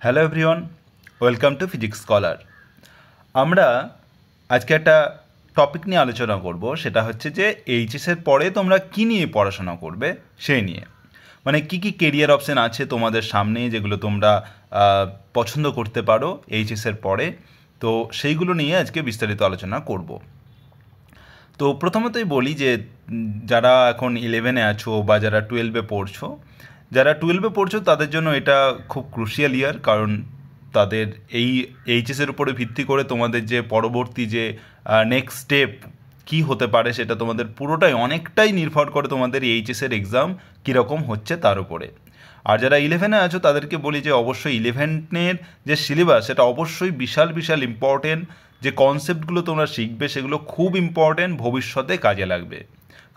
Hello everyone, welcome to physics scholar. আমরা আজকে একটা টপিক নিয়ে আলোচনা করব, সেটা হচ্ছে যে এইচএসের পরে তোমরা কী নিয়ে পড়াশোনা করবে সেই নিয়ে। মানে কী কী কেরিয়ার অপশান আছে তোমাদের সামনে, যেগুলো তোমরা পছন্দ করতে পারো এইচএসের পরে। তো সেইগুলো নিয়ে আজকে বিস্তারিত আলোচনা করব। তো প্রথমতই বলি যে যারা এখন 11-এ আছো বা যারা 12-এ পড়ছো, তাদের জন্য এটা খুব ক্রুশিয়াল ইয়ার, কারণ তাদের এই এইচএসের উপরে ভিত্তি করে তোমাদের যে পরবর্তী যে নেক্সট স্টেপ কী হতে পারে সেটা তোমাদের পুরোটাই অনেকটাই নির্ভর করে তোমাদের এইচএসের এক্সাম কীরকম হচ্ছে তার উপরে। আর যারা 11-এ আছো তাদেরকে বলি যে অবশ্যই 11-এর যে সিলেবাস সেটা অবশ্যই বিশাল বিশাল ইম্পর্টেন্ট। যে কনসেপ্টগুলো তোমরা শিখবে সেগুলো খুব ইম্পর্টেন্ট, ভবিষ্যতে কাজে লাগবে।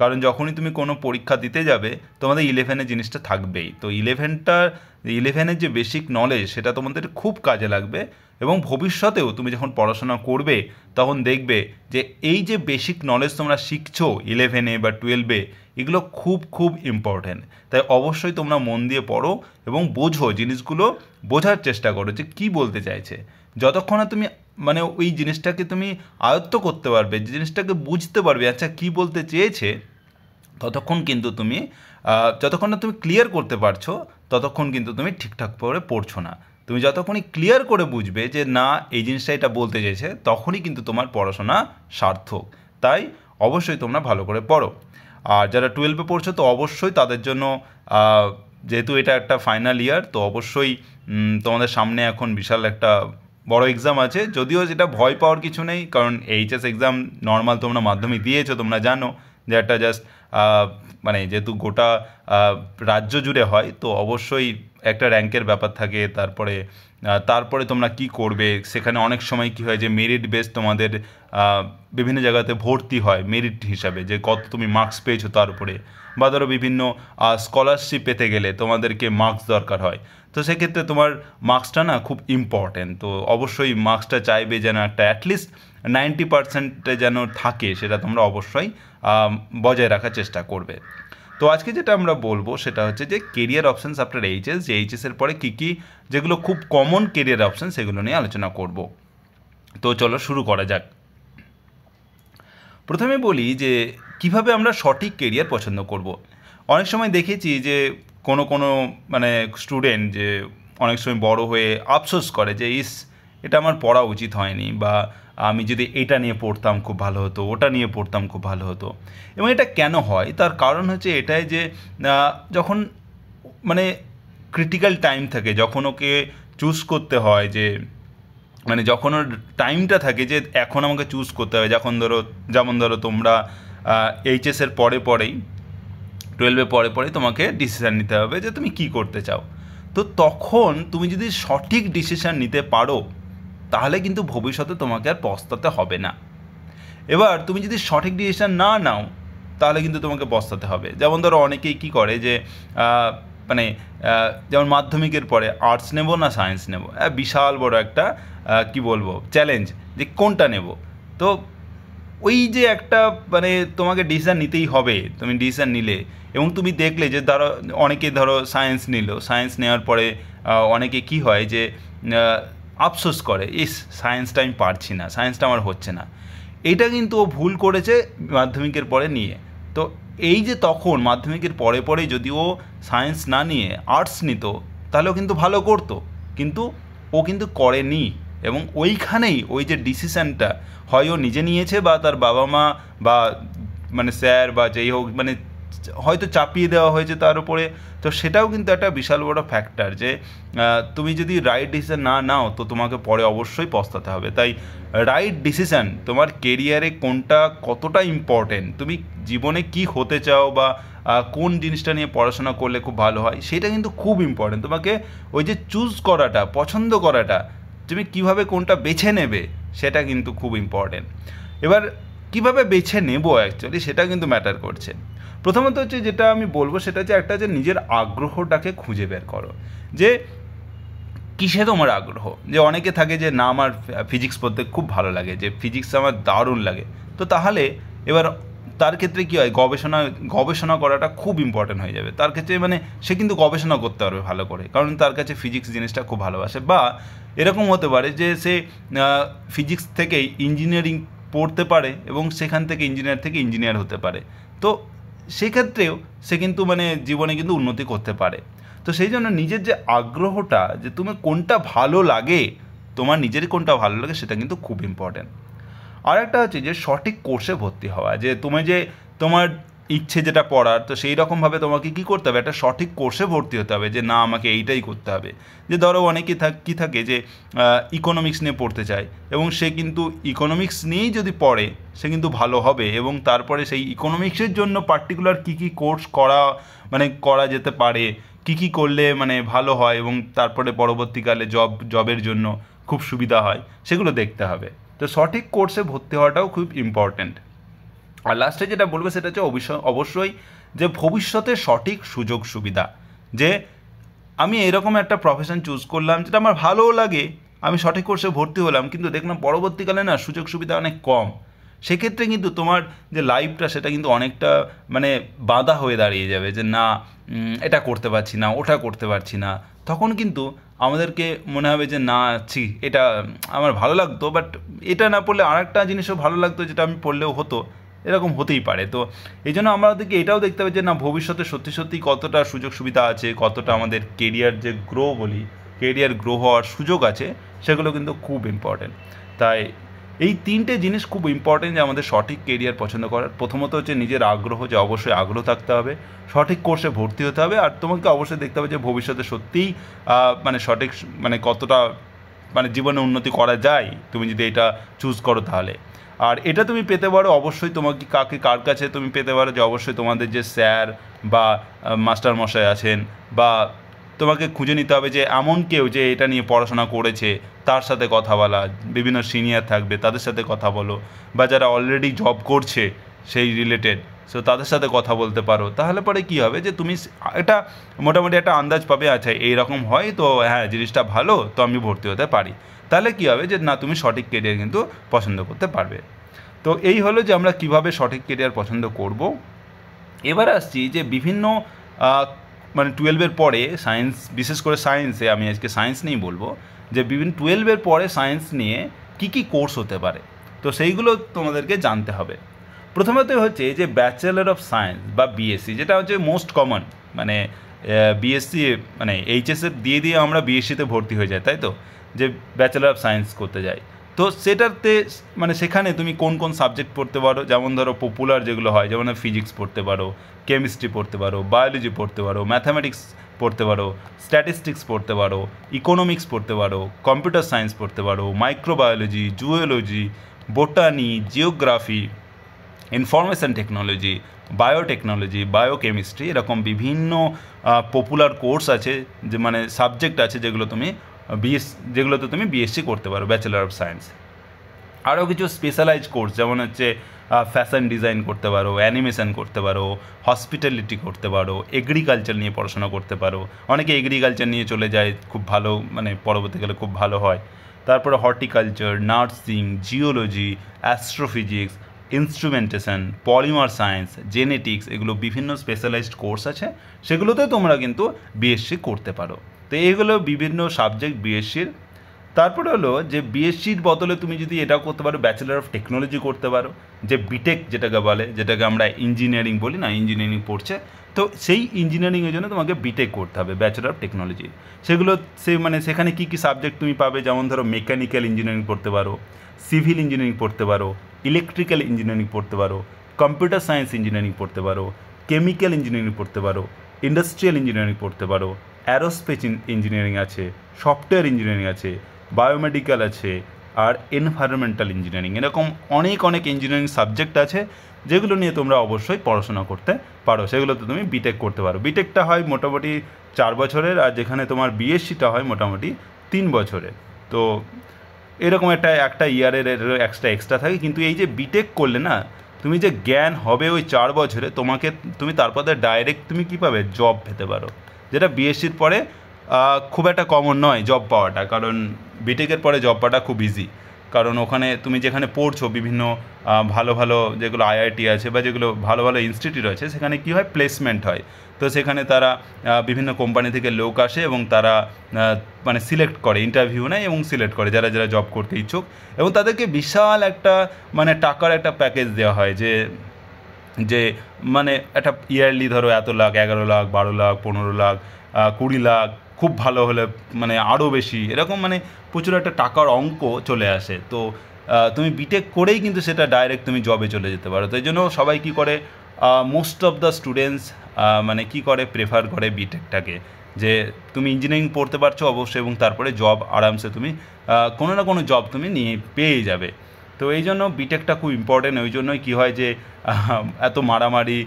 কারণ যখনই তুমি কোনো পরীক্ষা দিতে যাবে তোমাদের 11-এর জিনিসটা থাকবেই। তো 11-এর যে বেসিক নলেজ সেটা তোমাদের খুব কাজে লাগবে, এবং ভবিষ্যতেও তুমি যখন পড়াশোনা করবে তখন দেখবে যে এই যে বেসিক নলেজ তোমরা শিখছো 11-এ বা 12-এ, এগুলো খুব খুব ইম্পর্টেন্ট। তাই অবশ্যই তোমরা মন দিয়ে পড়ো এবং বোঝো, জিনিসগুলো বোঝার চেষ্টা করো যে কী বলতে চাইছে। যতক্ষণ না তুমি মানে ওই জিনিসটাকে তুমি আয়ত্ত করতে পারবে, যে জিনিসটাকে বুঝতে পারবে আচ্ছা কী বলতে চেয়েছে, ততক্ষণ কিন্তু তুমি যতক্ষণ না তুমি ক্লিয়ার করতে পারছো ততক্ষণ কিন্তু তুমি ঠিকঠাক করে পড়ছো না। তুমি যতক্ষণই ক্লিয়ার করে বুঝবে যে না এই জিনিসটা এটা বলতে চেয়েছে, তখনই কিন্তু তোমার পড়াশোনা সার্থক। তাই অবশ্যই তোমরা ভালো করে পড়ো। আর যারা 12-এ পড়ছো তো অবশ্যই তাদের জন্য যেহেতু এটা একটা ফাইনাল ইয়ার, তো অবশ্যই তোমাদের সামনে এখন বিশাল একটা বড় এক্সাম আছে। যদিও যেটা ভয় পাওয়ার কিছু নেই, কারণ এইচএস এক্সাম নর্মাল তোমরা মাধ্যমিক দিয়েছো, তোমরা জানো যে একটা জাস্ট মানে যেহেতু গোটা রাজ্য জুড়ে হয় তো অবশ্যই একটা র্যাঙ্কের ব্যাপার থাকে। তারপরে তোমরা কি করবে, সেখানে অনেক সময় কি হয় যে মেরিট বেস তোমাদের বিভিন্ন জায়গাতে ভর্তি হয় মেরিট হিসাবে, যে কত তুমি মার্কস পেয়েছো তার উপরে। বা ধরো বিভিন্ন স্কলারশিপ পেতে গেলে তোমাদেরকে মার্কস দরকার হয়, তো সেক্ষেত্রে তোমার মার্কসটা না খুব ইম্পর্ট্যান্ট। তো অবশ্যই মার্কসটা চাইবে যেন একটা অ্যাটলিস্ট 90% যেন থাকে, সেটা তোমরা অবশ্যই বজায় রাখার চেষ্টা করবে। তো আজকে যেটা আমরা বলবো সেটা হচ্ছে যে কেরিয়ার অপশানস আফটার এইচএস, যে এইচএসের পরে কী কী যেগুলো খুব কমন কেরিয়ার অপশান সেগুলো নিয়ে আলোচনা করব। তো চলো শুরু করা যাক। প্রথমে বলি যে কিভাবে আমরা সঠিক কেরিয়ার পছন্দ করব। অনেক সময় দেখেছি যে কোনো মানে স্টুডেন্ট যে অনেক সময় বড় হয়ে আফসোস করে যে এটা আমার পড়া উচিত হয়নি, বা আমি যদি এটা নিয়ে পড়তাম খুব ভালো হতো, ওটা নিয়ে পড়তাম খুব ভালো হতো। এবং এটা কেন হয়, তার কারণ হচ্ছে এটাই যে যখন মানে ক্রিটিক্যাল টাইম থাকে, যখন ওকে চুজ করতে হয়, যে মানে যখন ওর টাইমটা থাকে যে এখন আমাকে চুজ করতে হবে, যেমন ধরো তোমরা এইচএসের পরেই 12-এর পরেই তোমাকে ডিসিশান নিতে হবে যে তুমি কী করতে চাও। তো তখন তুমি যদি সঠিক ডিসিশান নিতে পারো তাহলে কিন্তু ভবিষ্যতে তোমাকে আর পস্তাতে হবে না। এবার তুমি যদি সঠিক ডিসিশান না নাও তাহলে কিন্তু তোমাকে পস্তাতে হবে। যেমন ধরো অনেকেই কী করে যে মানে যেমন মাধ্যমিকের পরে আর্টস নেব না সায়েন্স নেব, বিশাল বড় একটা কি বলবো চ্যালেঞ্জ যে কোনটা নেব। তো ওই যে একটা মানে তোমাকে ডিসিশান নিতেই হবে, তুমি ডিসিশান নিলে এবং তুমি দেখলে যে অনেকে সায়েন্স নিল, সায়েন্স নেওয়ার পরে অনেকে কি হয় যে আফসোস করে সায়েন্সটা আমি পারছি না, সায়েন্সটা আমার হচ্ছে না। এইটা কিন্তু ও ভুল করেছে মাধ্যমিকের পরে নিয়ে। তো এই যে তখন মাধ্যমিকের পরে যদি ও সায়েন্স না নিয়ে আর্টস নিত তাহলেও কিন্তু ভালো করতো, কিন্তু ও কিন্তু করেনি। এবং ওইখানেই ওই যে ডিসিশানটা হয় ও নিজে নিয়েছে, বা তার বাবা মা বা মানে স্যার বা যেই হোক মানে হয়তো চাপিয়ে দেওয়া হয়েছে তার উপরে। তো সেটাও কিন্তু একটা বিশাল বড় ফ্যাক্টর, যে তুমি যদি রাইট ডিসিশান না নাও তো তোমাকে পরে অবশ্যই পস্তাতে হবে। তাই রাইট ডিসিশান তোমার কেরিয়ারে কোনটা কতটা ইম্পর্টেন্ট, তুমি জীবনে কি হতে চাও বা কোন জিনিসটা নিয়ে পড়াশোনা করলে খুব ভালো হয়, সেটা কিন্তু খুব ইম্পর্টেন্ট। তোমাকে ওই যে চুজ করাটা, পছন্দ করাটা, তুমি কিভাবে কোনটা বেছে নেবে সেটা কিন্তু খুব ইম্পর্টেন্ট। এবার কিভাবে বেছে নেব অ্যাকচুয়ালি সেটা কিন্তু ম্যাটার করছে। প্রথমত হচ্ছে যেটা আমি বলবো সেটা হচ্ছে একটা যে নিজের আগ্রহটাকে খুঁজে বের করো, যে কিসে তোমার আগ্রহ। যে অনেকে থাকে যে না আমার ফিজিক্স পড়তে খুব ভালো লাগে, যে ফিজিক্স আমার দারুণ লাগে। তো তাহলে এবার তার ক্ষেত্রে কী হয়, গবেষণা করাটা খুব ইম্পর্টেন্ট হয়ে যাবে তার ক্ষেত্রে। মানে সে কিন্তু গবেষণা করতে পারবে ভালো করে, কারণ তার কাছে ফিজিক্স জিনিসটা খুব ভালোবাসে। বা এরকম হতে পারে যে সে ফিজিক্স থেকেই ইঞ্জিনিয়ারিং পড়তে পারে এবং সেখান থেকে ইঞ্জিনিয়ার হতে পারে। তো সেক্ষেত্রেও সে কিন্তু মানে জীবনে কিন্তু উন্নতি করতে পারে। তো সেই জন্য নিজের যে আগ্রহটা, যে তুমি কোনটা ভালো লাগে, তোমার নিজেরই কোনটা ভালো লাগে, সেটা কিন্তু খুব ইম্পর্ট্যান্ট। আর একটা হচ্ছে যে সঠিক কোর্সে ভর্তি হওয়া, যে তুমি যে তোমার ইচ্ছে যেটা পড়ার, তো সেই রকমভাবে তোমাকে কী করতে হবে, একটা সঠিক কোর্সে ভর্তি হতে হবে, যে না আমাকে এইটাই করতে হবে। যে ধরো অনেকে কী থাকে যে ইকোনমিক্স নিয়ে পড়তে চায়, এবং সে কিন্তু ইকোনমিক্স নিয়েই যদি পড়ে সে কিন্তু ভালো হবে, এবং তারপরে সেই ইকোনমিক্সের জন্য পার্টিকুলার কী কোর্স করা যেতে পারে, কী করলে মানে ভালো হয়, এবং তারপরে পরবর্তীকালে জবের জন্য খুব সুবিধা হয়, সেগুলো দেখতে হবে। তো সঠিক কোর্সে ভর্তি হওয়াটাও খুব ইম্পর্ট্যান্ট। আর লাস্টে যেটা বলবো সেটা হচ্ছে অবশ্যই যে ভবিষ্যতে সঠিক সুযোগ সুবিধা, যে আমি এরকম একটা প্রফেশন চুজ করলাম যেটা আমার ভালোও লাগে, আমি সঠিক কোর্সে ভর্তি হলাম, কিন্তু দেখলাম পরবর্তীকালে না সুযোগ সুবিধা অনেক কম, সেক্ষেত্রে কিন্তু তোমার যে লাইফটা সেটা কিন্তু অনেকটা মানে বাধা হয়ে দাঁড়িয়ে যাবে, যে না এটা করতে পারছি না, ওটা করতে পারছি না। তখন কিন্তু আমাদেরকে মনে হবে যে না এটা আমার ভালো লাগতো, বাট এটা না পড়লে আরেকটা জিনিসও ভালো লাগতো যেটা আমি পড়লেও হতো, এরকম হতেই পারে। তো এই জন্য আমাদেরকে এটাও দেখতে হবে যে না ভবিষ্যতে সত্যি সত্যি কতটা সুযোগ সুবিধা আছে, কতটা আমাদের কেরিয়ার গ্রো হওয়ার সুযোগ আছে, সেগুলো কিন্তু খুব ইম্পর্টেন্ট। তাই এই তিনটে জিনিস খুব ইম্পর্টেন্ট যে আমাদের সঠিক কেরিয়ার পছন্দ করার। প্রথমত হচ্ছে নিজের আগ্রহ, যে অবশ্যই আগ্রহ থাকতে হবে, সঠিক কোর্সে ভর্তি হতে হবে, আর তোমাকে অবশ্যই দেখতে হবে যে ভবিষ্যতে সত্যিই মানে সঠিক মানে কতটা মানে জীবনে উন্নতি করা যায় তুমি যদি এটা চুজ করো তাহলে। আর এটা তুমি পেতে পারো অবশ্যই, তোমাকে কার কাছে তুমি পেতে পারো, যে অবশ্যই তোমাদের যে স্যার বা মাস্টার মশাই আছেন, বা তোমাকে খুঁজে নিতে হবে যে এমন কেউ যে এটা নিয়ে পড়াশোনা করেছে, তার সাথে কথা বলা, বিভিন্ন সিনিয়র থাকবে তাদের সাথে কথা বলো, বা যারা অলরেডি জব করছে সেই রিলেটেড, সো তাদের সাথে কথা বলতে পারো। তাহলে পরে কী হবে যে তুমি এটা মোটামুটি একটা আন্দাজ পাবে, আচ্ছা এইরকম হয় তো হ্যাঁ জিনিসটা ভালো, তো আমি ভর্তি হতে পারি। তাহলে কী হবে যে না তুমি সঠিক কেরিয়ার কিন্তু পছন্দ করতে পারবে। তো এই হলো যে আমরা কিভাবে সঠিক কেরিয়ার পছন্দ করব। এবার আসছি যে বিভিন্ন মানে 12-এর পরে সায়েন্স, বিশেষ করে সায়েন্সে, আমি আজকে সায়েন্স নিয়েই বলবো, যে বিভিন্ন 12-এর পরে সায়েন্স নিয়ে কী কোর্স হতে পারে, তো সেইগুলো তোমাদেরকে জানতে হবে। প্রথমত হচ্ছে যে ব্যাচেলর অফ সায়েন্স বা বিএসসি, যেটা হচ্ছে মোস্ট কমন, মানে বিএসসি মানে এইচএসের দিয়ে আমরা বিএসসিতে ভর্তি হয়ে যাই, তাই তো, যে ব্যাচেলর অফ সায়েন্স করতে যাই। তো সেটাতে মানে সেখানে তুমি কোন কোন সাবজেক্ট পড়তে পারো, যেমন ধরো পপুলার যেগুলো হয়, যেমন ফিজিক্স পড়তে পারো, কেমিস্ট্রি পড়তে পারো, বায়োলজি পড়তে পারো, ম্যাথামেটিক্স পড়তে পারো, স্ট্যাটিস্টিক্স পড়তে পারো, ইকোনমিক্স পড়তে পারো, কম্পিউটার সায়েন্স পড়তে পারো, microbiology, zoology, botany, geography, information technology, biotechnology, biochemistry, এরকম বিভিন্ন পপুলার কোর্স আছে, যে মানে সাবজেক্ট আছে যেগুলোতে তুমি বিএসসি করতে পারো, ব্যাচেলর অফ সায়েন্স। আরও কিছু স্পেশালাইজ কোর্স, যেমন হচ্ছে ফ্যাশন ডিজাইন করতে পারো, অ্যানিমেশন করতে পারো, হসপিটালিটি করতে পারো, এগ্রিকালচার নিয়ে পড়াশোনা করতে পারো, অনেকে এগ্রিকালচার নিয়ে চলে যায়, খুব ভালো মানে পরবর্তীকালে খুব ভালো হয়। তারপরে horticulture, nursing, geology, astrophysics, instrumentation, polymer science, genetics, এগুলো বিভিন্ন স্পেশালাইজড কোর্স আছে, সেগুলোতে তোমরা কিন্তু বিএসসি করতে পারো। তো এইগুলো বিভিন্ন সাবজেক্ট বিএসসির। তারপরে হলো যে বিএসসির বদলে তুমি যদি এটাও করতে পারো, ব্যাচেলার অফ টেকনোলজি করতে পারো, যে বিটেক যেটাকে বলে, যেটাকে আমরা ইঞ্জিনিয়ারিং বলি না, ইঞ্জিনিয়ারিং পড়ছে, তো সেই ইঞ্জিনিয়ারিংয়ের জন্য তোমাকে বিটেক করতে হবে, ব্যাচেলার অফ টেকনোলজি। সেগুলো মানে সেখানে কী কী সাবজেক্ট তুমি পাবে, যেমন ধরো মেকানিক্যাল ইঞ্জিনিয়ারিং পড়তে পারো, সিভিল ইঞ্জিনিয়ারিং পড়তে পারো, ইলেকট্রিক্যাল ইঞ্জিনিয়ারিং পড়তে পারো, কম্পিউটার সায়েন্স ইঞ্জিনিয়ারিং পড়তে পারো, কেমিক্যাল ইঞ্জিনিয়ারিং পড়তে পারো, ইন্ডাস্ট্রিয়াল ইঞ্জিনিয়ারিং পড়তে পারো, অ্যারোস্পেস ইঞ্জিনিয়ারিং আছে, সফটওয়্যার ইঞ্জিনিয়ারিং আছে, বায়োমেডিক্যাল আছে, আর এনভায়রনমেন্টাল ইঞ্জিনিয়ারিং, এরকম অনেক ইঞ্জিনিয়ারিং সাবজেক্ট আছে, যেগুলো নিয়ে তোমরা অবশ্যই পড়াশোনা করতে পারো। সেগুলোতে তুমি বিটেক করতে পারো। বিটেকটা হয় মোটামুটি 4 বছরের, আর যেখানে তোমার বিএসসিটা হয় মোটামুটি 3 বছরের। তো এরকম একটা ইয়ারের এক্সট্রা থাকে, কিন্তু এই যে বিটেক করলে না, তুমি যে জ্ঞান হবে ওই 4 বছরে, তুমি তারপরে ডাইরেক্ট তুমি কী পাবে, জব পেতে পারো, যেটা বিএসসির পরে খুব একটা কমন নয় জব পাওয়াটা, কারণ বিটেকের পরে জব পাওয়াটা খুব ইজি। কারণ ওখানে তুমি যেখানে পড়ছো বিভিন্ন ভালো ভালো যেগুলো আইআইটি আছে বা যেগুলো ভালো ভালো ইনস্টিটিউট আছে, সেখানে কী হয়, প্লেসমেন্ট হয়। তো সেখানে তারা বিভিন্ন কোম্পানি থেকে লোক আসে এবং তারা মানে সিলেক্ট করে, ইন্টারভিউ নেয় এবং সিলেক্ট করে যারা যারা জব করতে ইচ্ছুক, এবং তাদেরকে বিশাল একটা মানে টাকার একটা প্যাকেজ দেওয়া হয়, যে মানে একটা ইয়ারলি ধরো এত লাখ, 11 লাখ, 12 লাখ, 15 লাখ, 20 লাখ, খুব ভালো হলে মানে আরও বেশি, এরকম মানে প্রচুর একটা টাকার অঙ্ক চলে আসে। তো তুমি বিটেক করেই কিন্তু সেটা ডাইরেক্ট তুমি জবে চলে যেতে পারো। তো এই জন্য সবাই কী করে, মোস্ট অফ দ্য স্টুডেন্টস মানে কী করে, প্রেফার করে বিটেকটাকে, যে তুমি ইঞ্জিনিয়ারিং পড়তে পারছো অবশ্যই, এবং তারপরে জব আরামসে তুমি কোনো না কোনো জব তুমি নিয়ে পেয়ে যাবে। তো এই জন্য বিটেকটা খুব ইম্পর্টেন্ট। ওই জন্যই কী হয় যে এত মারামারি,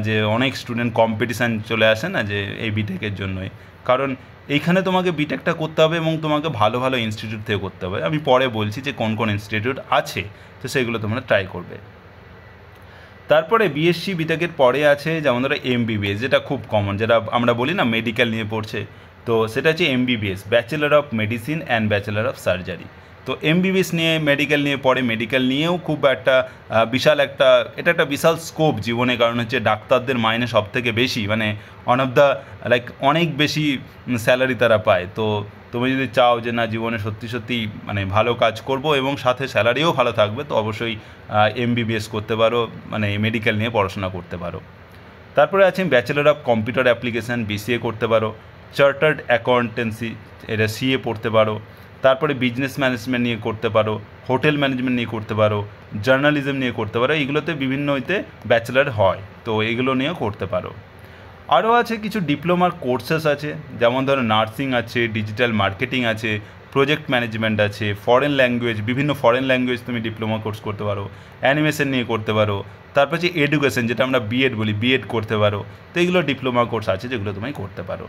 যে অনেক স্টুডেন্ট কম্পিটিশান চলে আসে না, যে এই বিটেকের জন্যই। কারণ এইখানে তোমাকে বিটেকটা করতে হবে এবং তোমাকে ভালো ভালো ইনস্টিটিউট থেকে করতে হবে। আমি পরে বলছি যে কোন কোন ইনস্টিটিউট আছে, তো সেগুলো তোমরা ট্রাই করবে। তারপরে বিএসসি বিটেকের পরে আছে যেমন ধরো এমবিবিএস, যেটা খুব কমন, যেটা আমরা বলি না মেডিকেল নিয়ে পড়ছে, তো সেটা হচ্ছে MBBS, bachelor of medicine and bachelor of surgery. তো এমবিবিএস নিয়ে মেডিকেল নিয়ে পড়ে, মেডিকেল নিয়েও খুব একটা বিশাল একটা, এটা একটা বিশাল স্কোপ জীবনে, কারণ হচ্ছে ডাক্তারদের মাইনে সব থেকে বেশি, মানে ওয়ান অফ দ্য লাইক অনেক বেশি স্যালারি তারা পায়। তো তুমি যদি চাও যে না জীবনে সত্যি সত্যি মানে ভালো কাজ করব এবং সাথে স্যালারিও ভালো থাকবে, তো অবশ্যই এমবিবিএস করতে পারো, মানে মেডিকেল নিয়ে পড়াশোনা করতে পারো। তারপরে আছে bachelor of computer application, BCA করতে পারো। চার্টার্ড অ্যাকাউন্টেন্সি, এটা সিএ পড়তে পারো। তারপরে বিজনেস ম্যানেজমেন্ট নিয়ে করতে পারো, হোটেল ম্যানেজমেন্ট নিয়ে করতে পারো, জার্নালিজম নিয়ে করতে পারো। এগুলোতে বিভিন্ন হইতে ব্যাচেলার হয়, তো এগুলো নিয়েও করতে পারো। আরও আছে কিছু ডিপ্লোমার কোর্সেস আছে, যেমন ধরো নার্সিং আছে, ডিজিটাল মার্কেটিং আছে, প্রজেক্ট ম্যানেজমেন্ট আছে, ফরেন ল্যাঙ্গুয়েজ, বিভিন্ন ফরেন ল্যাঙ্গুয়েজ তুমি ডিপ্লোমা কোর্স করতে পারো, অ্যানিমেশন নিয়ে করতে পারো। তারপর হচ্ছে এডুকেশন, যেটা আমরা বিএড বলি, বিএড করতে পারো। তো এগুলো ডিপ্লোমা কোর্স আছে যেগুলো তুমি করতে পারো।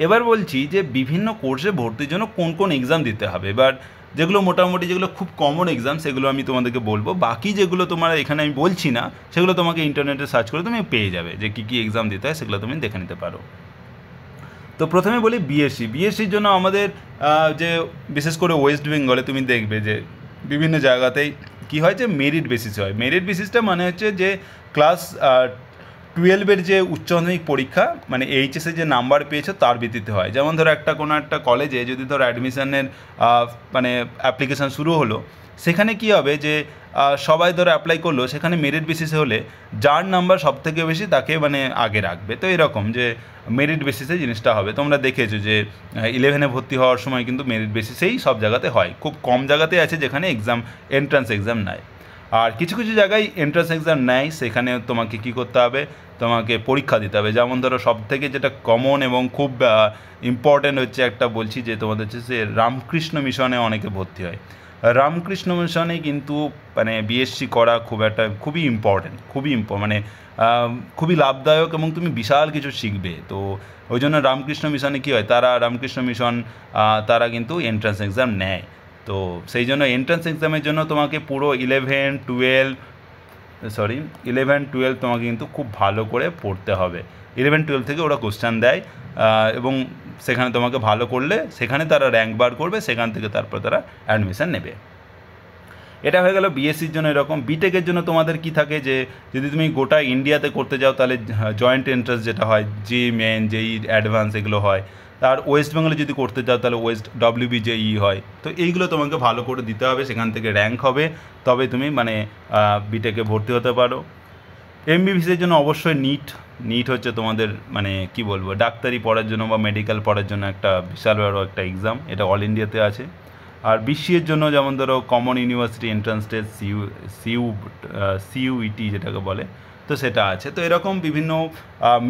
এবার বলছি যে বিভিন্ন কোর্সে ভর্তির জন্য কোন কোন এক্সাম দিতে হবে। এবার যেগুলো মোটামুটি যেগুলো খুব কমন এক্সাম সেগুলো আমি তোমাদেরকে বলবো, বাকি যেগুলো তোমার এখানে আমি বলছি না সেগুলো তোমাকে ইন্টারনেটে সার্চ করে তুমি পেয়ে যাবে, যে কী কী এক্সাম দিতে হয় সেগুলো তুমি দেখে নিতে পারো। তো প্রথমে বলি বিএসসির জন্য আমাদের যে বিশেষ করে ওয়েস্ট বেঙ্গলে তুমি দেখবে যে বিভিন্ন জায়গাতেই কী হয়, যে মেরিট বেসিসে হয়। মেরিট বেসিসটা মানে হচ্ছে যে ক্লাস 12-এর যে উচ্চ মাধ্যমিক পরীক্ষা, মানে এইচএসে যে নাম্বার পেয়েছো তার ভিত্তিতে হয়। যেমন ধরো কোনো একটা কলেজে যদি ধরো অ্যাডমিশনের মানে অ্যাপ্লিকেশান শুরু হলো, সেখানে কি হবে যে সবাই ধরো অ্যাপ্লাই করলো, সেখানে মেরিট বেসিসে হলে যার নাম্বার সব থেকে বেশি তাকে মানে আগে রাখবে। তো এরকম যে মেরিট বেসিসে জিনিসটা হবে। তোমরা দেখেছো যে 11-এ ভর্তি হওয়ার সময় কিন্তু মেরিট বেসিসেই সব জায়গাতে হয়, খুব কম জায়গাতে আছে যেখানে এন্ট্রান্স এক্সাম নেয়। আর কিছু কিছু জায়গায় এন্ট্রান্স এক্সাম নেয়, সেখানে তোমাকে কী করতে হবে, তোমাকে পরীক্ষা দিতে হবে। যেমন ধরো সবথেকে যেটা কমন এবং খুব ইম্পর্ট্যান্ট হচ্ছে একটা বলছি, যে তোমাদের হচ্ছে যে রামকৃষ্ণ মিশনে অনেকে ভর্তি হয়। রামকৃষ্ণ মিশনে কিন্তু মানে বিএসসি করা খুবই ইম্পর্ট্যান্ট, মানে খুবই লাভদায়ক, এবং তুমি বিশাল কিছু শিখবে। তো ওই জন্য রামকৃষ্ণ মিশনে কী হয়, রামকৃষ্ণ মিশন তারা কিন্তু এন্ট্রান্স এক্সাম নেয়। তো সেই জন্য এন্ট্রান্স এক্সামের জন্য তোমাকে পুরো 11-12 তোমাকে কিন্তু খুব ভালো করে পড়তে হবে। 11-12 থেকে ওরা কোশ্চেন দেয়, এবং সেখানে তোমাকে ভালো করলে সেখানে তারা র্যাঙ্ক বার করবে, সেখান থেকে তারপর তারা অ্যাডমিশান নেবে। এটা হয়ে গেল বিএসসির জন্য। এরকম বিটেকের জন্য তোমাদের কি থাকে, যে যদি তুমি গোটা ইন্ডিয়াতে করতে যাও তাহলে জয়েন্ট এন্ট্রান্স যেটা হয়, জেই মেন, জেই অ্যাডভান্স, এগুলো হয়। আর ওয়েস্ট বেঙ্গলে যদি করতে যাও তাহলে WBJEE হয়। তো এইগুলো তোমাকে ভালো করে দিতে হবে, সেখান থেকে র্যাঙ্ক হবে, তবে তুমি মানে বিটেকে ভর্তি হতে পারো। এমবিবিএসের জন্য অবশ্যই নিট হচ্ছে তোমাদের মানে কি বলবো, ডাক্তারি পড়ার জন্য বা মেডিকেল পড়ার জন্য একটা বিশাল বড় একটা এক্সাম, এটা অল ইন্ডিয়াতে আছে। আর বিসিএর জন্য যেমন ধরো common university entrance test, CUET যেটাকে বলে, তো সেটা আছে। তো এরকম বিভিন্ন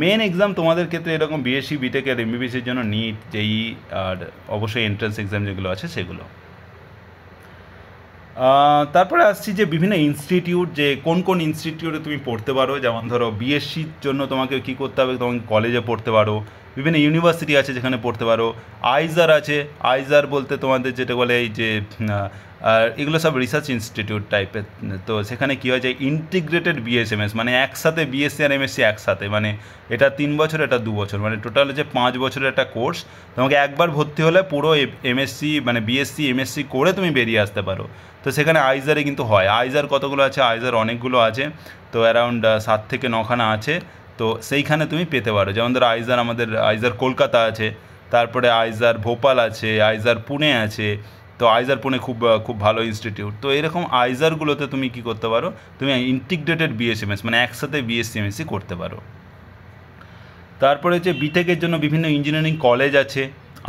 মেন এক্সাম তোমাদের ক্ষেত্রে এরকম বিএসসি বিটেকের এমবিবিএসের জন্য নিট, জেই, আর অবশ্যই এন্ট্রান্স এক্সাম যেগুলো আছে সেগুলো। তারপরে আসছি যে বিভিন্ন ইনস্টিটিউট, যে কোন কোন ইনস্টিটিউটে তুমি পড়তে পারো। যেমন ধরো বিএসসির জন্য তোমাকে কী করতে হবে, তোমাকে কলেজে পড়তে পারো। বিভিন্ন ইউনিভার্সিটি আছে যেখানে পড়তে পারো। আইজার আছে, আইজার বলতে তোমাদের যেটা বলে এই যে আর এগুলো সব রিসার্চ ইনস্টিটিউট টাইপের। তো সেখানে কী হয় যে ইন্টিগ্রেটেড বিএসএমএস, মানে একসাথে বিএসসি আর এমএসসি একসাথে, মানে এটা 3 বছর, এটা 2 বছর, মানে টোটাল হচ্ছে 5 বছরের একটা কোর্স। তোমাকে একবার ভর্তি হলে পুরো এমএসসি মানে বিএসসি এমএসসি করে তুমি বেরিয়ে আসতে পারো। তো সেখানে আইজারে কিন্তু হয়। আইজার কতগুলো আছে? আইজার অনেকগুলো আছে, তো অ্যারাউন্ড 7 থেকে 9খানা আছে। তো সেইখানে তুমি পেতে পারো। যেমন ধরো আইজার, আমাদের আইজার কলকাতা আছে, তারপরে আইজার ভোপাল আছে, আইজার পুনে আছে। তো আইজার পুনে খুব খুব ভালো ইনস্টিটিউট। তো এরকম আইজারগুলোতে তুমি কী করতে পারো, তুমি ইন্টিগ্রেটেড বিএসএমএস মানে একসাথে বিএসসি এমএসসি করতে পারো। তারপরে হচ্ছে বিটেকের জন্য বিভিন্ন ইঞ্জিনিয়ারিং কলেজ আছে,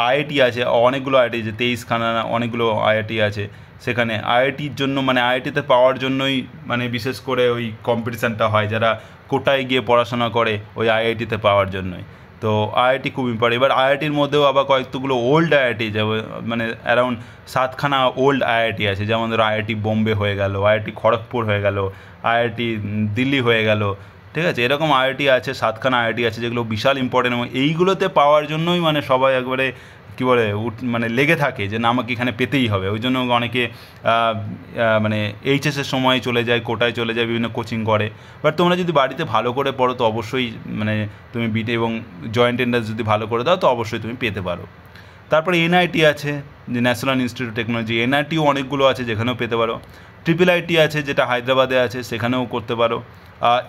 আইআইটি আছে, অনেকগুলো আইআইটি আছে, 23খানা অনেকগুলো আইআইটি আছে। সেখানে আইআইটির জন্য মানে আইআইটিতে পাওয়ার জন্যই মানে বিশেষ করে ওই কম্পিটিশানটা হয়, যারা কোটায় গিয়ে পড়াশোনা করে ওই আইআইটিতে পাওয়ার জন্যই। তো আইআইটি খুব ইম্পর্টেন্ট। এবার আইআইটির মধ্যেও আবার কয়েকগুলো ওল্ড আইআইটি, যেমন মানে অ্যারাউন্ড 7খানা ওল্ড আইআইটি আছে। যেমন ধরো আইআইটি বোম্বে হয়ে গেল, আইআইটি খড়গপুর হয়ে গেল, আইআইটি দিল্লি হয়ে গেল, ঠিক আছে। এরকম আইআইটি আছে, 7খানা আইআইটি আছে, যেগুলো বিশাল ইম্পর্টেন্ট, এবং এইগুলোতে পাওয়ার জন্যই মানে সবাই একবারে কী বলে মানে লেগে থাকে যে না আমাকে এখানে পেতেই হবে। ওই জন্য অনেকে মানে এইচএসের সময় চলে যায়, কোটায় চলে যায়, বিভিন্ন কোচিং করে। বাট তোমরা যদি বাড়িতে ভালো করে পড়ো তো অবশ্যই মানে তুমি বিটে এবং জয়েন্ট এন্ট্রান্স যদি ভালো করে দাও তো অবশ্যই তুমি পেতে পারো। তারপরে এনআইটি আছে, যে ন্যাশনাল ইনস্টিটিউট অফ টেকনোলজি, এনআইটিও অনেকগুলো আছে যেখানেও পেতে পারো। ট্রিপল আইটি আছে যেটা হায়দ্রাবাদে আছে, সেখানেও করতে পারো।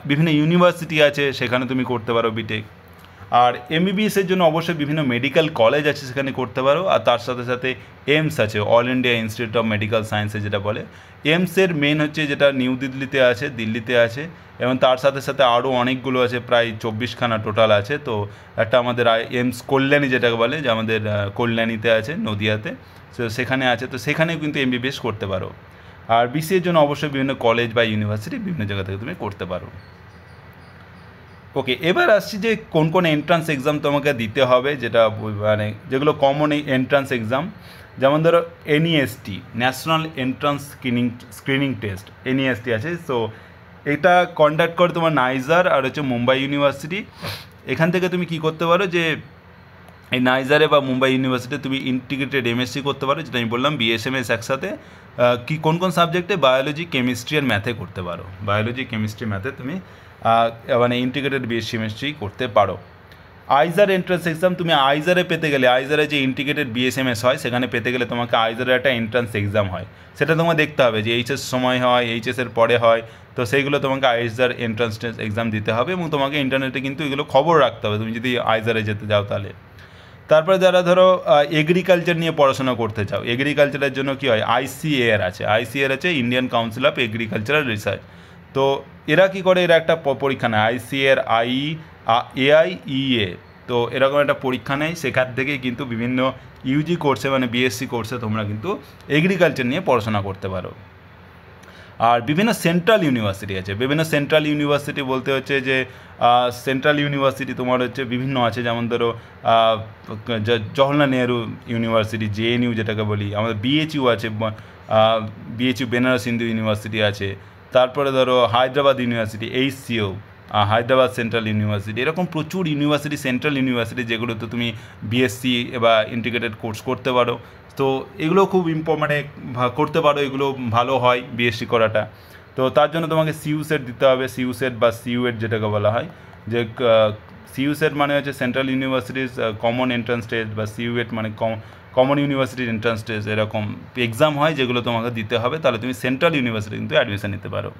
বিভিন্ন ইউনিভার্সিটি আছে, সেখানে তুমি করতে পারো বিটেক। আর এমবিবিএসের জন্য অবশ্যই বিভিন্ন মেডিকেল কলেজ আছে, সেখানে করতে পারো। আর তার সাথে সাথে এইমস আছে, all India institute of medical সায়েন্সে যেটা বলে। এইমসের মেন হচ্ছে যেটা নিউ দিল্লিতে আছে, দিল্লিতে আছে, এবং তার সাথে সাথে আরও অনেকগুলো আছে, প্রায় 24খানা টোটাল আছে। তো একটা আমাদের এইমস কল্যাণী যেটাকে বলে, যে আমাদের কল্যাণীতে আছে নদিয়াতে, তো সেখানে আছে। তো সেখানেও কিন্তু এমবিবিএস করতে পারো। আর বিসিএর জন্য অবশ্যই বিভিন্ন কলেজ বা ইউনিভার্সিটি বিভিন্ন জায়গা থেকে তুমি করতে পারো। ওকে, এবার আসছি যে কোন কোন এন্ট্রান্স এক্সাম তোমাকে দিতে হবে, যেটা মানে যেগুলো কমন এই এন্ট্রান্স এক্সাম। যেমন ধরো এনইএসটি, ন্যাশনাল এন্ট্রান্স স্ক্রিনিং টেস্ট, এনইএসটি আছে। সো এটা কন্ডাক্ট করে তোমার নাইজার আর হচ্ছে মুম্বাই ইউনিভার্সিটি। এখান থেকে তুমি কি করতে পারো, যে এই নাইজারে বা মুম্বাই ইউনিভার্সিটি তুমি ইন্টিগ্রেটেড এমএসসি করতে পারো, যেটা আমি বললাম বিএসএমএস একসাথে। কি কোন কোন সাবজেক্টে? বায়োলজি, কেমিস্ট্রি আর ম্যাথে করতে পারো। বায়োলজি, কেমিস্ট্রি, ম্যাথে তুমি মানে ইন্টিগ্রেটেড বিএসসি কেমিস্ট্রি করতে পারো। আইজার এন্ট্রান্স এক্সাম তুমি আইজারে পেতে গেলে, আইজারে যে ইন্টিগ্রেটেড বিএসএমএস হয় সেখানে পেতে গেলে তোমাকে আইজারের একটা এন্ট্রান্স এক্সাম হয়, সেটা তোমাকে দেখতে হবে যে এইচএস সময় হয়, এইচএসের পরে হয়। তো সেইগুলো তোমাকে আইজার এন্ট্রান্স এক্সাম দিতে হবে, এবং তোমাকে ইন্টারনেটে কিন্তু এগুলো খবর রাখতে হবে তুমি যদি আইজারে যেতে যাও তাহলে। তারপরে যারা ধরো এগ্রিকালচার নিয়ে পড়াশোনা করতে চাও, এগ্রিকালচারের জন্য কী হয়, আইসিএআর আছে, আইসিএআর আছে, Indian council of agricultural research. তো এরা কী করে, এরা একটা পরীক্ষা নেয়, আইসিএর এআইইএ। তো এরকম একটা পরীক্ষা নেয়, সেখান থেকেই কিন্তু বিভিন্ন ইউজি কোর্সে মানে বিএসসি কোর্সে তোমরা কিন্তু এগ্রিকালচার নিয়ে পড়াশোনা করতে পারো। আর বিভিন্ন সেন্ট্রাল ইউনিভার্সিটি আছে, বিভিন্ন সেন্ট্রাল ইউনিভার্সিটি বলতে হচ্ছে যে সেন্ট্রাল ইউনিভার্সিটি তোমার হচ্ছে বিভিন্ন আছে। যেমন ধরো জওহরলাল নেহরু ইউনিভার্সিটি, জেএনইউ যেটাকে বলি, আমাদের বিএইচইউ আছে, বিএইচইউ বেনারস হিন্দু ইউনিভার্সিটি আছে। তারপরে ধরো Hyderabad university, এইচসিও, Hyderabad central university, এরকম প্রচুর ইউনিভার্সিটি, সেন্ট্রাল ইউনিভার্সিটি, যেগুলোতে তুমি বিএসসি বা ইন্টিগ্রেটেড কোর্স করতে পারো। তো এগুলো খুব মানে করতে পারো, এগুলো ভালো হয় বিএসসি করাটা। তো তার জন্য তোমাকে সিইউসেট দিতে হবে, সিইউসেট বা সিইউএট যেটাকে বলা হয়, যে সিইউসেট মানে হচ্ছে central universities common entrance test, বা সিইউএট মানে কমন ইউনিভার্সিটির এন্ট্রান্স টেস্ট। এরকম এক্সাম হয় যেগুলো তোমাকে দিতে হবে, তাহলে তুমি সেন্ট্রাল ইউনিভার্সিটি কিন্তু অ্যাডমিশন নিতে পারো।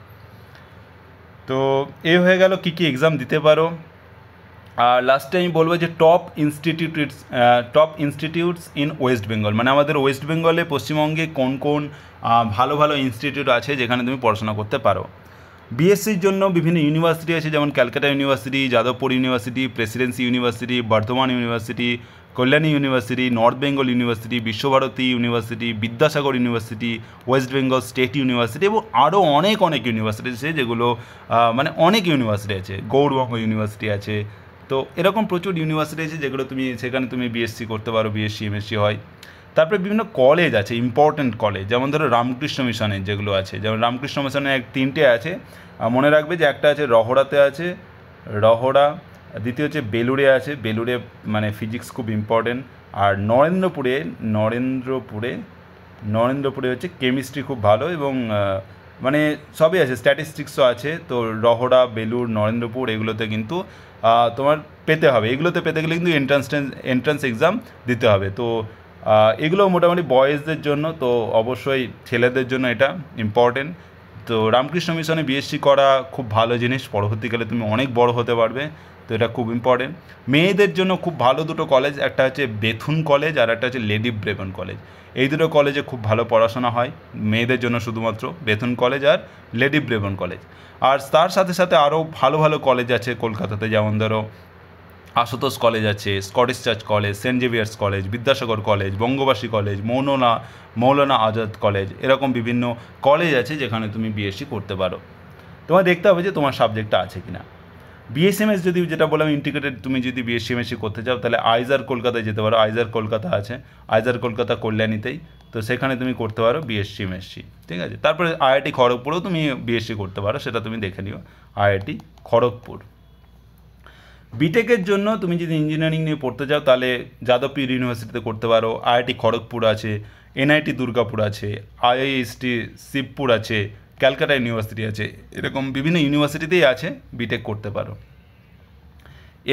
তো এই হয়ে গেল কী কী এক্সাম দিতে পারো। আর লাস্টে আমি বলবো যে top institutes in West Bengal, মানে আমাদের ওয়েস্ট বেঙ্গলে, পশ্চিমবঙ্গে কোন কোন ভালো ভালো ইনস্টিটিউট আছে যেখানে তুমি পড়াশোনা করতে পারো। বিএসসির জন্য বিভিন্ন ইউনিভার্সিটি আছে, যেমন Calcutta university, Jadavpur university, presidency university, Burdwan university, Kalyani university, north Bengal university, Visvabharati university, Vidyasagar university, west Bengal state university, এবং আরও অনেক অনেক ইউনিভার্সিটি আছে, যেগুলো মানে অনেক ইউনিভার্সিটি আছে, গৌড়বঙ্গ ইউনিভার্সিটি আছে। তো এরকম প্রচুর ইউনিভার্সিটি আছে যেগুলো তুমি সেখানে তুমি বিএসসি করতে পারো, বিএসসি এমএসসি হয়। তারপরে বিভিন্ন কলেজ আছে, ইম্পর্ট্যান্ট কলেজ, যেমন ধরো রামকৃষ্ণ মিশনের যেগুলো আছে, যেমন রামকৃষ্ণ মিশনের 3টে আছে, মনে রাখবে যে একটা আছে রহড়াতে আছে, রহড়া, দ্বিতীয় হচ্ছে বেলুড়ে আছে, বেলুড়ে মানে ফিজিক্স খুব ইম্পর্টেন্ট। আর নরেন্দ্রপুরে হচ্ছে কেমিস্ট্রি খুব ভালো, এবং মানে সবই আছে, স্ট্যাটিস্টিক্সও আছে। তো রহড়া, বেলুড়, নরেন্দ্রপুর এগুলোতে কিন্তু তোমার পেতে হবে। এগুলোতে পেতে গেলে কিন্তু এন্ট্রান্স এক্সাম দিতে হবে। তো এগুলো মোটামুটি বয়েজদের জন্য, তো অবশ্যই ছেলেদের জন্য এটা ইম্পর্টেন্ট। তো রামকৃষ্ণ মিশনে বিএসসি করা খুব ভালো জিনিস, পরবর্তীকালে তুমি অনেক বড় হতে পারবে, তো এটা খুব ইম্পর্টেন্ট। মেয়েদের জন্য খুব ভালো দুটো কলেজ, একটা হচ্ছে বেথুন কলেজ আর একটা হচ্ছে লেডি ব্রেবন কলেজ। এই দুটো কলেজে খুব ভালো পড়াশোনা হয় মেয়েদের জন্য, শুধুমাত্র বেথুন কলেজ আর লেডি ব্রেবন কলেজ। আর তার সাথে সাথে আরও ভালো ভালো কলেজ আছে কলকাতাতে, যেমন ধরো আশুতোষ কলেজ আছে, Scottish Church College, Saint Xavier's college, Vidyasagar college, Bangabasi college, Maulana Azad college, এরকম বিভিন্ন কলেজ আছে যেখানে তুমি বিএসসি করতে পারো। তোমার দেখতে হবে যে তোমার সাবজেক্টটা আছে কি না। বিএসএমএস যদি, যেটা বললাম ইন্টিগ্রেটেড, তুমি যদি বিএসসিএমএসসি করতে চাও তাহলে আইজার কলকাতায় যেতে পারো। আইজার কলকাতা আছে, আইজার কলকাতা কল্যাণীতেই, তো সেখানে তুমি করতে পারো বিএসসিএমএসসি, ঠিক আছে। তারপরে আইআইটি খড়গপুরেও তুমি বিএসসি করতে পারো, সেটা তুমি দেখে নিও, আইআইটি খড়গপুর। বিটেকের জন্য তুমি যদি ইঞ্জিনিয়ারিং নিয়ে পড়তে চাও তাহলে যাদবপুর ইউনিভার্সিটিতে করতে পারো, আইআইটি খড়গপুর আছে, এনআইটি দুর্গাপুর আছে, আইআইএসটি শিবপুর আছে, ক্যালকাটা ইউনিভার্সিটি আছে, এরকম বিভিন্ন ইউনিভার্সিটিতেই আছে, বিটেক করতে পারো।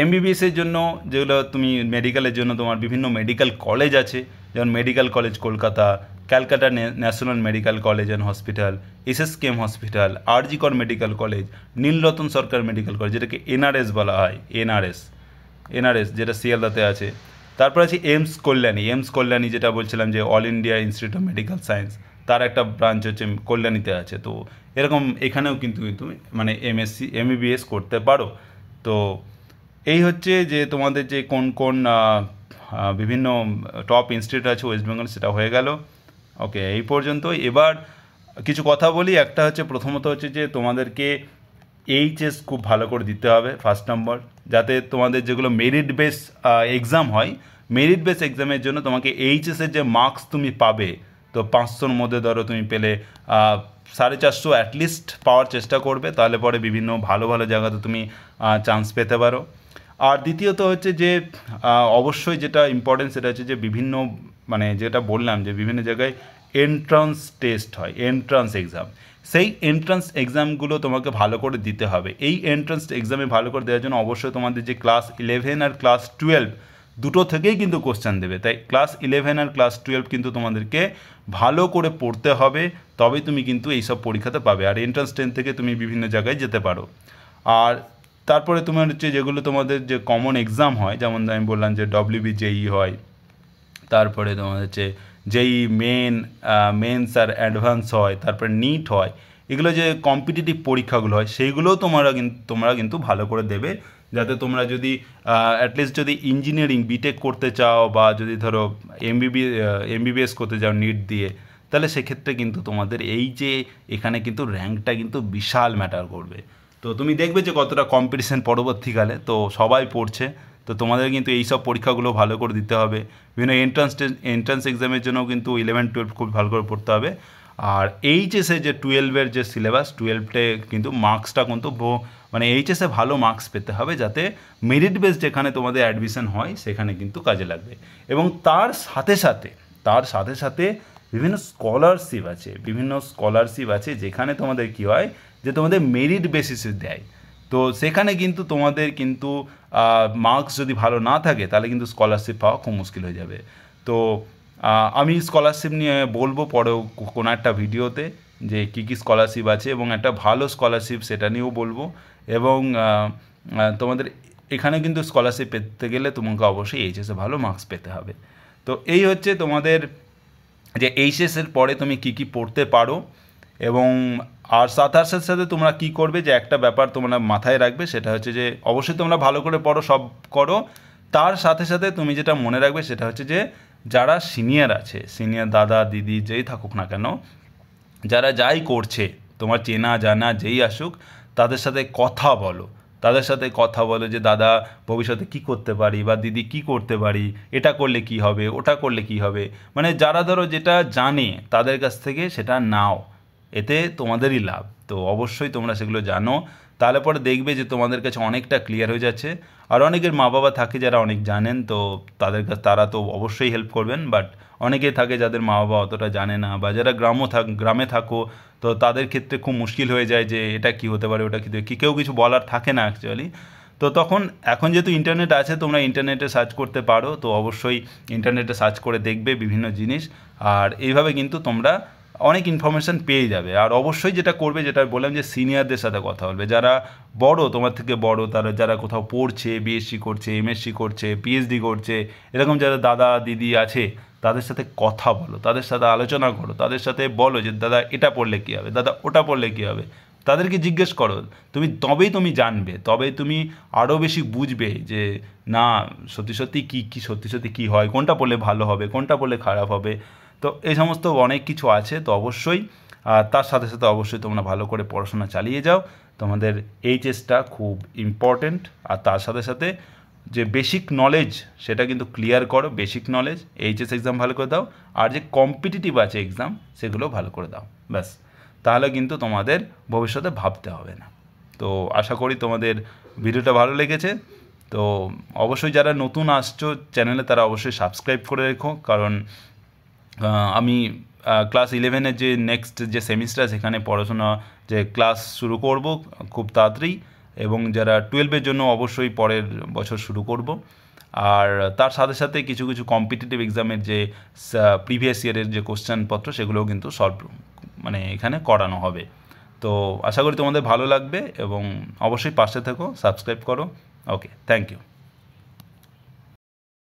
এমবিবিএসের জন্য যেগুলো তুমি মেডিকেলের জন্য তোমার বিভিন্ন মেডিকেল কলেজ আছে, যেমন medical college Kolkata, Calcutta National Medical College and Hospital, SSKM hospital, RG Kar medical college, Nilratan Sarkar medical college, যেটাকে এনআরএস বলা হয়, এনআরএস যেটা শিয়ালদাতে আছে। তারপর আছে এইমস কল্যাণী, যেটা বলছিলাম যে all India institute of medical science, তার একটা ব্রাঞ্চ হচ্ছে কল্যাণীতে আছে। তো এরকম এখানেও কিন্তু তুমি মানে এমবিবিএস করতে পারো। তো এই হচ্ছে যে তোমাদের যে কোন কোন বিভিন্ন টপ ইনস্টিটিউট আছে ওয়েস্ট বেঙ্গল, সেটা হয়ে গেল। ওকে, এই পর্যন্ত। এবার কিছু কথা বলি। একটা হচ্ছে, প্রথমত হচ্ছে যে তোমাদেরকে এইচএস খুব ভালো করে দিতে হবে, ফার্স্ট নম্বর, যাতে তোমাদের যেগুলো মেরিট বেস এক্সাম হয়, মেরিট বেস এক্সামের জন্য তোমাকে এইচএসের যে মার্কস তুমি পাবে, তো 500-র মধ্যে ধরো তুমি পেলে 450 অ্যাটলিস্ট পাওয়ার চেষ্টা করবে, তাহলে পরে বিভিন্ন ভালো ভালো জায়গাতে তুমি চান্স পেতে পারো। আর দ্বিতীয়ত হচ্ছে যে অবশ্যই যেটা ইম্পর্টেন্ট সেটা হচ্ছে যে বিভিন্ন, মানে যেটা বললাম যে বিভিন্ন জায়গায় এন্ট্রান্স টেস্ট হয়, এন্ট্রান্স এক্সাম, সেই এন্ট্রান্স এক্সামগুলো তোমাকে ভালো করে দিতে হবে। এই এন্ট্রান্স এক্সামে ভালো করে দেওয়ার জন্য অবশ্যই তোমাদের যে ক্লাস 11 আর ক্লাস 12 দুটো থেকেই কিন্তু কোশ্চেন দেবে, তাই ক্লাস 11 আর ক্লাস 12 কিন্তু তোমাদেরকে ভালো করে পড়তে হবে, তবেই তুমি কিন্তু এইসব পরীক্ষাতে পাবে। আর এন্ট্রান্স 10 থেকে তুমি বিভিন্ন জায়গায় যেতে পারো। আর তারপরে তোমার হচ্ছে যেগুলো তোমাদের যে কমন এক্সাম হয়, যেমন আমি বললাম যে WBJE হয়, তারপরে তোমার হচ্ছে যেই মেন্স আর অ্যাডভান্স হয়, তারপরে নিট হয়, এগুলো যে কম্পিটিটিভ পরীক্ষাগুলো হয় সেইগুলোও তোমরা কিন্তু ভালো করে দেবে, যাতে তোমরা যদি অ্যাটলিস্ট যদি ইঞ্জিনিয়ারিং বিটেক করতে চাও বা যদি ধরো এমবিবিএস করতে চাও নিট দিয়ে, তাহলে সেক্ষেত্রে কিন্তু তোমাদের এই যে এখানে কিন্তু র্যাঙ্কটা কিন্তু বিশাল ম্যাটার করবে। তো তুমি দেখবে যে কতটা কম্পিটিশান পরবর্তীকালে, তো সবাই পড়ছে, তো তোমাদের কিন্তু এই সব পরীক্ষাগুলো ভালো করে দিতে হবে। বিভিন্ন এন্ট্রান্স এক্সামের জন্য কিন্তু 11-12 খুব ভালো করে পড়তে হবে। আর এইচএসে যে 12-এর যে সিলেবাস, 12টে কিন্তু মার্কসটা কিন্তু মানে এইচএসে ভালো মার্কস পেতে হবে, যাতে মেরিট বেস যেখানে তোমাদের অ্যাডমিশন হয় সেখানে কিন্তু কাজে লাগবে। এবং তার সাথে সাথে বিভিন্ন স্কলারশিপ আছে যেখানে তোমাদের কী হয়, যে তোমাদের মেরিট বেসিসে দেয়। তো সেখানে কিন্তু তোমাদের কিন্তু মার্কস যদি ভালো না থাকে তাহলে কিন্তু স্কলারশিপ পাওয়া খুব মুশকিল হয়ে যাবে। তো আমি স্কলারশিপ নিয়ে বলবো পরেও কোনো একটা ভিডিওতে, যে কী কী স্কলারশিপ আছে, এবং একটা ভালো স্কলারশিপ সেটা নিয়েও বলবো। এবং তোমাদের এখানে কিন্তু স্কলারশিপ পেতে গেলে তোমাকে অবশ্যই এইচএসে ভালো মার্কস পেতে হবে। তো এই হচ্ছে তোমাদের যে এইচএসের পরে তুমি কী কী পড়তে পারো। এবং আর সাথে সাথে তোমরা কী করবে, যে একটা ব্যাপার তোমরা মাথায় রাখবে, সেটা হচ্ছে যে অবশ্যই তোমরা ভালো করে পড়ো, সব করো, তার সাথে সাথে তুমি যেটা মনে রাখবে সেটা হচ্ছে যে যারা সিনিয়র আছে, সিনিয়র দাদা দিদি যেই থাকুক না কেন, যারা যাই করছে, তোমার চেনা জানা যেই আসুক, তাদের সাথে কথা বলো যে দাদা ভবিষ্যতে কী করতে পারি, বা দিদি কী করতে পারি, এটা করলে কী হবে, ওটা করলে কী হবে, মানে যারা ধরো যেটা জানে তাদের কাছ থেকে সেটা নাও, এতে তোমাদেরই লাভ। তো অবশ্যই তোমরা সেগুলো জানো, তাহলে পরে দেখবে যে তোমাদের কাছে অনেকটা ক্লিয়ার হয়ে যাচ্ছে। আর অনেকের মা বাবা থাকে যারা অনেক জানেন, তো তারা তো অবশ্যই হেল্প করবেন, বাট অনেকেই থাকে যাদের মা বাবা অতটা জানে না, বা যারা গ্রামে থাকো, তো তাদের ক্ষেত্রে খুব মুশকিল হয়ে যায় যে এটা কি হতে পারে, ওটা কি কেউ কিছু বলার থাকে না অ্যাকচুয়ালি। তো তখন এখন যেহেতু ইন্টারনেট আছে, তোমরা ইন্টারনেটে সার্চ করতে পারো, তো অবশ্যই ইন্টারনেটে সার্চ করে দেখবে বিভিন্ন জিনিস, আর এইভাবে কিন্তু তোমরা অনেক ইনফরমেশান পেয়ে যাবে। আর অবশ্যই যেটা করবে, যেটা বললাম, যে সিনিয়রদের সাথে কথা বলবে, যারা বড়, তোমার থেকে বড়, যারা কোথাও পড়ছে, বিএসসি করছে, এমএসসি করছে, পিএইচডি করছে, এরকম যারা দাদা দিদি আছে, তাদের সাথে কথা বলো, তাদের সাথে আলোচনা করো, তাদের সাথে বলো যে দাদা এটা পড়লে কী হবে, দাদা ওটা পড়লে কী হবে। তাদেরকে জিজ্ঞেস করো, তবেই তুমি জানবে, তবেই তুমি আরও বেশি বুঝবে যে না সত্যি সত্যি কী হয়, কোনটা পড়লে ভালো হবে, কোনটা পড়লে খারাপ হবে। তো এই সমস্ত অনেক কিছু আছে। তো অবশ্যই তার সাথে সাথে অবশ্যই তোমরা ভালো করে পড়াশোনা চালিয়ে যাও। তোমাদের এইচএসটা খুব ইম্পর্ট্যান্ট। আর তার সাথে সাথে যে বেসিক নলেজ, সেটা কিন্তু ক্লিয়ার করো। বেসিক নলেজ, এইচএস এক্সাম ভালো করে দাও, আর যে কম্পিটিটিভ আছে এক্সাম, সেগুলো ভালো করে দাও, ব্যাস। তাহলে কিন্তু তোমাদের ভবিষ্যতে ভাবতে হবে না। তো আশা করি তোমাদের ভিডিওটা ভালো লেগেছে। তো অবশ্যই যারা নতুন আসছো চ্যানেলে, তারা অবশ্যই সাবস্ক্রাইব করে রেখো, কারণ আমি ক্লাস 11-এর যে নেক্সট যে সেমিস্টার, সেখানে পড়াশোনা যে ক্লাস শুরু করব খুব তাড়াতাড়ি, এবং যারা 12-এর জন্য অবশ্যই পরের বছর শুরু করব। আর তার সাথে সাথে কিছু কিছু কম্পিটিটিভ এক্সামের যে প্রিভিয়াস ইয়ারের যে কোশ্চেনপত্র, সেগুলোও কিন্তু এখানে করানো হবে। তো আশা করি তোমাদের ভালো লাগবে, এবং অবশ্যই পাশে থেকো, সাবস্ক্রাইব করো। ওকে, থ্যাংক ইউ।